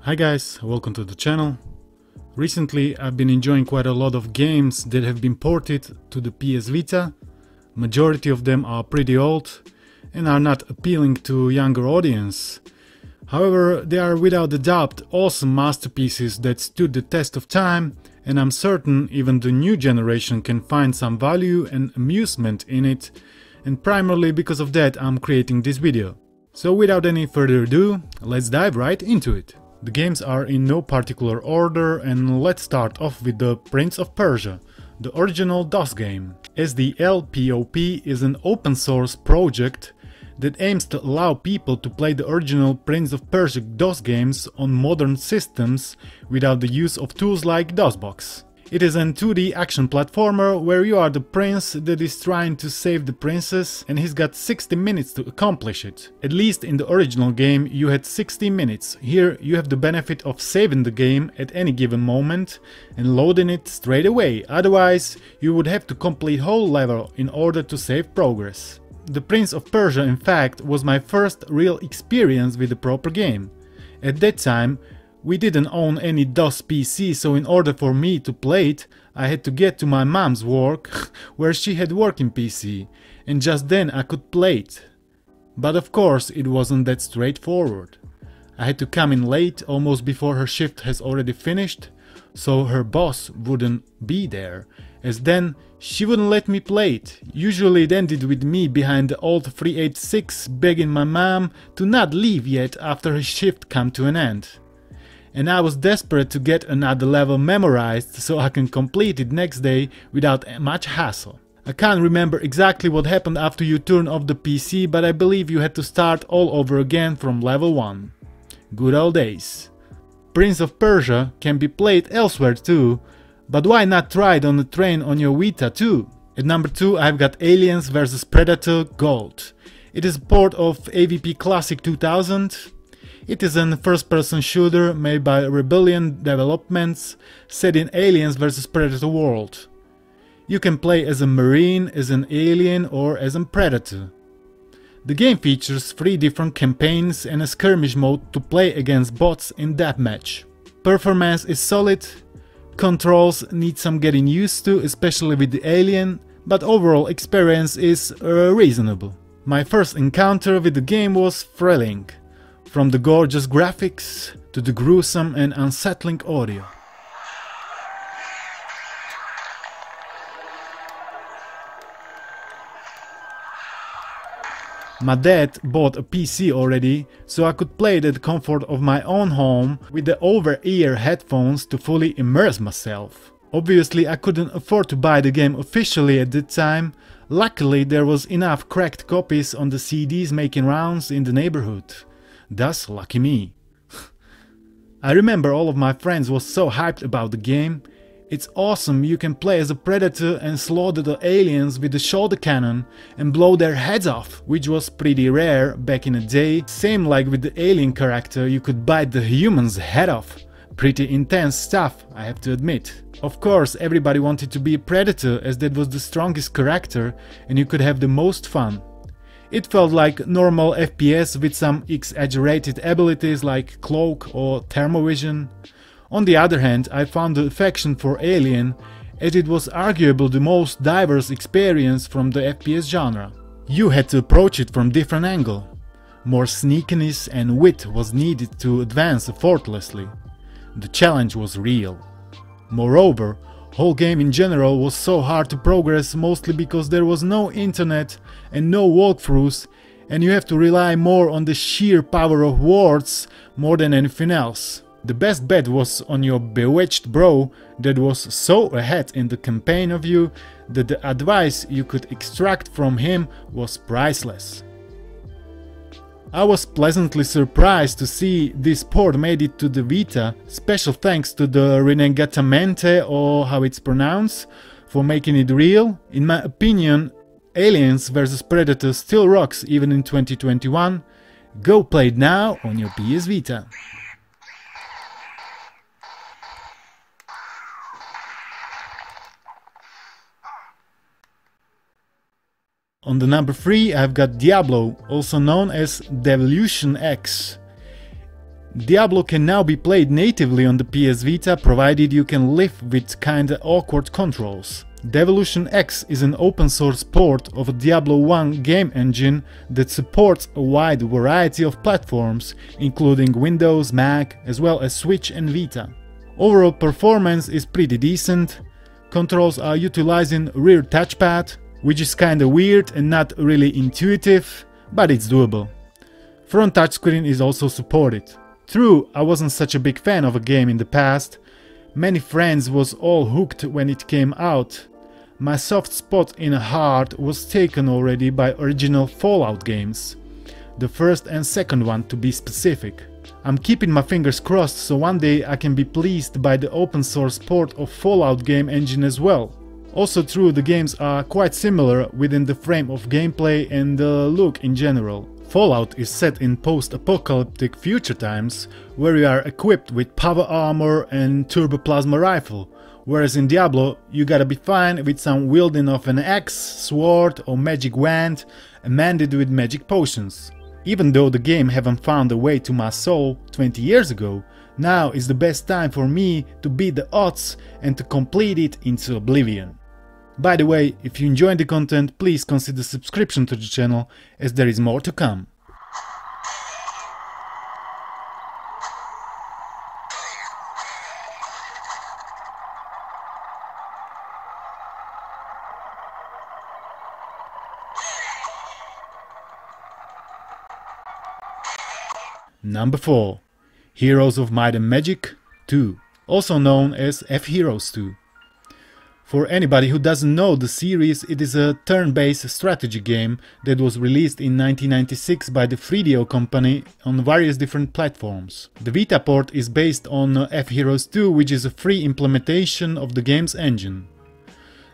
Hi guys, welcome to the channel. Recently I've been enjoying quite a lot of games that have been ported to the PS Vita. Majority of them are pretty old and are not appealing to younger audience. However, they are without a doubt awesome masterpieces that stood the test of time, and I'm certain even the new generation can find some value and amusement in it, and primarily because of that I'm creating this video. So without any further ado, let's dive right into it. The games are in no particular order, and let's start off with the Prince of Persia, the original DOS game. Splpop is an open source project that aims to allow people to play the original Prince of Persia DOS games on modern systems without the use of tools like DOSBox. It is a 2D action platformer where you are the prince that is trying to save the princess, and he's got 60 minutes to accomplish it. At least in the original game you had 60 minutes. Here you have the benefit of saving the game at any given moment and loading it straight away, otherwise you would have to complete whole level in order to save progress. The Prince of Persia, in fact, was my first real experience with a proper game. At that time we didn't own any DOS PC, so in order for me to play it, I had to get to my mom's work, where she had working PC, and just then I could play it. But of course it wasn't that straightforward. I had to come in late, almost before her shift has already finished, so her boss wouldn't be there, as then she wouldn't let me play it. Usually it ended with me behind the old 386 begging my mom to not leave yet after her shift come to an end. And I was desperate to get another level memorized so I can complete it next day without much hassle. I can't remember exactly what happened after you turn off the PC, but I believe you had to start all over again from level 1. Good old days. Prince of Persia can be played elsewhere too, but why not try it on a train on your Vita too? At number 2 I've got Aliens vs Predator Gold. It is a port of AVP Classic 2000. It is a first-person shooter made by Rebellion Developments, set in Aliens vs Predator world. You can play as a marine, as an alien or as a predator. The game features 3 different campaigns and a skirmish mode to play against bots in deathmatch. Performance is solid, controls need some getting used to, especially with the alien, but overall experience is reasonable. My first encounter with the game was thrilling. From the gorgeous graphics to the gruesome and unsettling audio. My dad bought a PC already, so I could play it at the comfort of my own home with the over-ear headphones to fully immerse myself. Obviously I couldn't afford to buy the game officially at that time. Luckily there was enough cracked copies on the CDs making rounds in the neighborhood. Thus, lucky me. I remember all of my friends was so hyped about the game. It's awesome, you can play as a predator and slaughter the aliens with the shoulder cannon and blow their heads off, which was pretty rare back in the day. Same like with the alien character, you could bite the human's head off. Pretty intense stuff, I have to admit. Of course, everybody wanted to be a predator as that was the strongest character and you could have the most fun. It felt like normal FPS with some exaggerated abilities like cloak or thermovision. On the other hand, I found the affection for Alien as it was arguably the most diverse experience from the FPS genre. You had to approach it from different angle. More sneakiness and wit was needed to advance effortlessly. The challenge was real. Moreover, whole game in general was so hard to progress, mostly because there was no internet and no walkthroughs, and you have to rely more on the sheer power of words more than anything else. The best bet was on your bewitched bro that was so ahead in the campaign of you that the advice you could extract from him was priceless. I was pleasantly surprised to see this port made it to the Vita. Special thanks to the Renegatamente, or how it's pronounced, for making it real. In my opinion, Aliens vs Predator still rocks even in 2021. Go play it now on your PS Vita. On the number 3 I've got Diablo, also known as DevilutionX. Diablo can now be played natively on the PS Vita, provided you can live with kinda awkward controls. DevilutionX is an open source port of a Diablo 1 game engine that supports a wide variety of platforms, including Windows, Mac, as well as Switch and Vita. Overall performance is pretty decent. Controls are utilizing rear touchpad, which is kinda weird and not really intuitive, but it's doable. Front touchscreen is also supported. True, I wasn't such a big fan of a game in the past. Many friends was all hooked when it came out. My soft spot in a heart was taken already by original Fallout games. The first and second one, to be specific. I'm keeping my fingers crossed so one day I can be pleased by the open source port of Fallout game engine as well. Also true, the games are quite similar within the frame of gameplay and the look in general. Fallout is set in post-apocalyptic future times, where you are equipped with power armor and turbo plasma rifle, whereas in Diablo you gotta be fine with some wielding of an axe, sword or magic wand, amended with magic potions. Even though the game haven't found a way to my soul 20 years ago, now is the best time for me to beat the odds and to complete it into oblivion. By the way, if you enjoyed the content, please consider subscription to the channel, as there is more to come. Number 4. Heroes of Might and Magic 2, also known as F-Heroes 2. For anybody who doesn't know the series, it is a turn-based strategy game that was released in 1996 by the Freedio company on various different platforms. The Vita port is based on F-Heroes 2, which is a free implementation of the game's engine.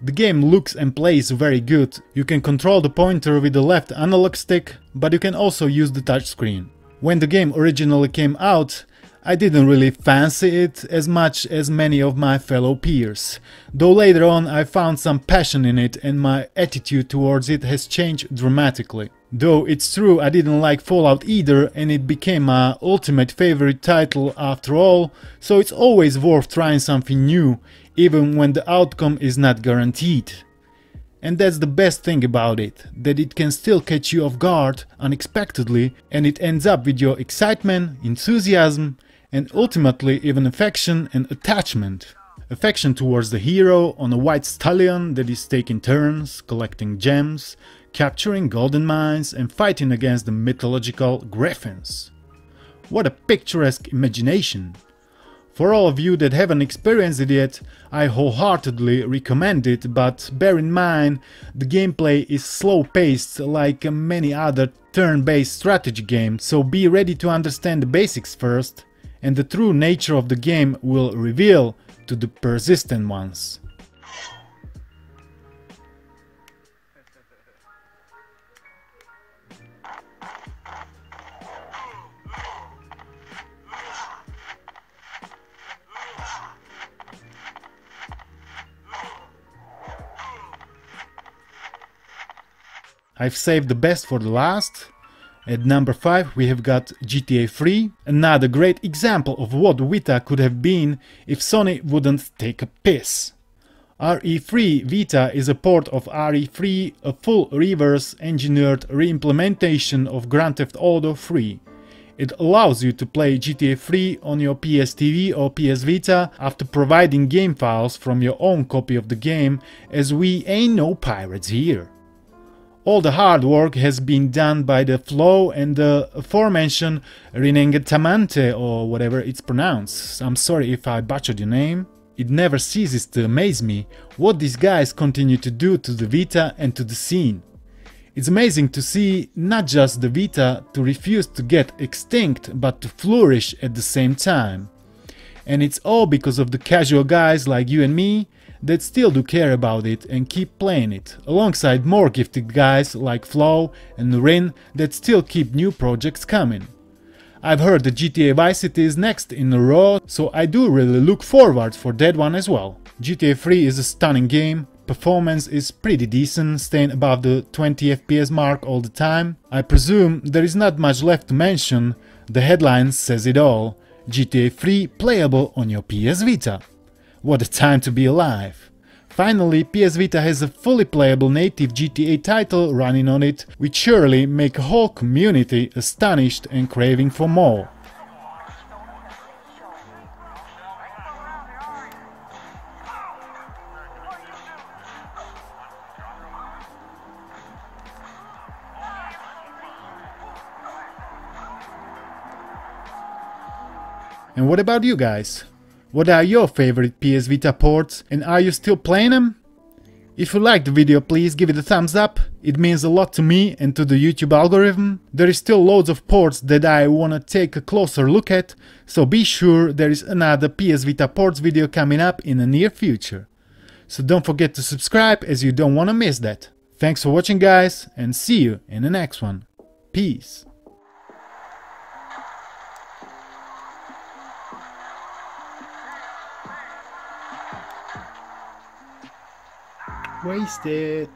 The game looks and plays very good. You can control the pointer with the left analog stick, but you can also use the touchscreen. When the game originally came out, I didn't really fancy it as much as many of my fellow peers, though later on I found some passion in it and my attitude towards it has changed dramatically. Though it's true I didn't like Fallout either, and it became my ultimate favorite title after all, so it's always worth trying something new, even when the outcome is not guaranteed. And that's the best thing about it, that it can still catch you off guard unexpectedly, and it ends up with your excitement, enthusiasm, and ultimately even affection and attachment. Affection towards the hero on a white stallion that is taking turns, collecting gems, capturing golden mines and fighting against the mythological griffins. What a picturesque imagination! For all of you that haven't experienced it yet, I wholeheartedly recommend it, but bear in mind the gameplay is slow-paced like many other turn-based strategy games, so be ready to understand the basics first, and the true nature of the game will reveal to the persistent ones. I've saved the best for the last. At number 5 we have got GTA 3, another great example of what Vita could have been if Sony wouldn't take a piss. RE3 Vita is a port of RE3, a full reverse engineered reimplementation of Grand Theft Auto 3. It allows you to play GTA 3 on your PS TV or PS Vita after providing game files from your own copy of the game, as we ain't no pirates here. All the hard work has been done by the Flow and the aforementioned Rinengetamante, or whatever it's pronounced. I'm sorry if I butchered your name. It never ceases to amaze me what these guys continue to do to the Vita and to the scene. It's amazing to see not just the Vita to refuse to get extinct, but to flourish at the same time. And it's all because of the casual guys like you and me that still do care about it and keep playing it, alongside more gifted guys like Flow and Rin that still keep new projects coming. I've heard that GTA Vice City is next in a row, so I do really look forward for that one as well. GTA 3 is a stunning game, performance is pretty decent, staying above the 20 FPS mark all the time. I presume there is not much left to mention, The headline says it all: GTA 3 playable on your PS Vita. What a time to be alive! Finally, PS Vita has a fully playable native GTA title running on it, which surely make a whole community astonished and craving for more. And what about you guys? What are your favorite PS Vita ports, and are you still playing them? If you liked the video, please give it a thumbs up, it means a lot to me and to the YouTube algorithm. There is still loads of ports that I wanna take a closer look at, so be sure there is another PS Vita ports video coming up in the near future. So don't forget to subscribe, as you don't wanna miss that. Thanks for watching guys, and see you in the next one. Peace. Wasted.